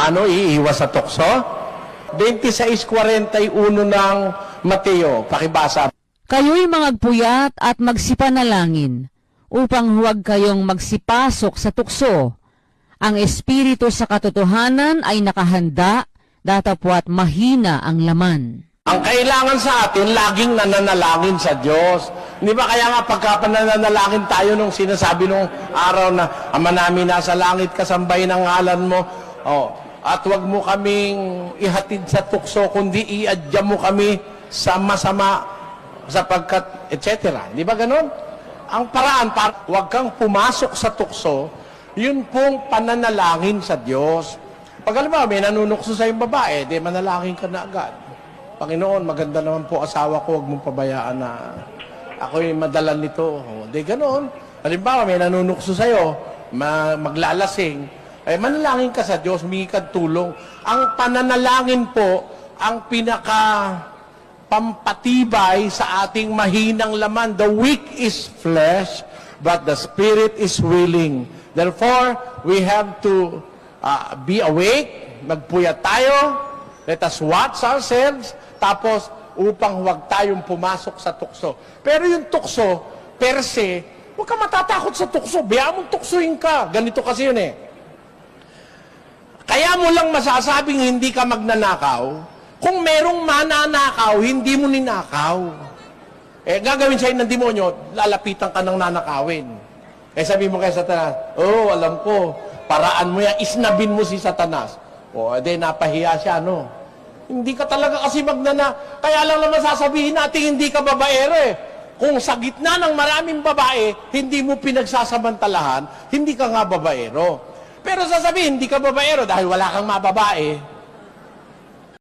Paano iiwas sa tukso? 26:41 ng Mateo, pakibasa. Kayo'y magpuyat at magsipanalangin, upang huwag kayong magsipasok sa tukso. Ang espiritu sa katotohanan ay nakahanda, datapwat mahina ang laman. Ang kailangan sa atin, laging nananalangin sa Diyos. Di ba kaya nga pagka nananalangin tayo nung sinasabi nung araw na, Ama namin nasa langit, kasambahin ang ngalan mo. At wag mo kaming ihatid sa tukso, kundi iadya mo kami sa masama, sapagkat, etc. Di ba ganon? Ang paraan, wag kang pumasok sa tukso, yun pong pananalangin sa Diyos. Pag alam mo, may nanunukso sa yung babae, di manalangin ka na agad. Panginoon, maganda naman po asawa ko, huwag mong pabayaan na ako'y madalan nito. Di ganon. Halimbawa, may nanunukso sa'yo, maglalasing, manalangin ka sa Diyos, humingi ka tulong. Ang pananalangin po, ang pampatibay sa ating mahinang laman. The weak is flesh, but the spirit is willing. Therefore, we have to be awake, magpuyat tayo, let us watch ourselves, tapos upang huwag tayong pumasok sa tukso. Pero yung tukso, per se, huwag ka matatakot sa tukso. Biyaan mong tuksuin ka. Ganito kasi yun eh. Kaya mo lang masasabing hindi ka magnanakaw, kung merong mananakaw, hindi mo ninakaw. Gagawin sa'yo ng demonyo, lalapitan ka ng nanakawin. Sabi mo kay Satanas, alam ko, paraan mo yan, isnabin mo si Satanas. Napahiya siya, no? Hindi ka talaga kasi kaya lang naman sasabihin natin, hindi ka babaero eh. Kung sa gitna ng maraming babae, hindi mo pinagsasamantalahan, hindi ka nga babaero. Pero sasabihin, hindi ka babaero dahil wala kang mababae.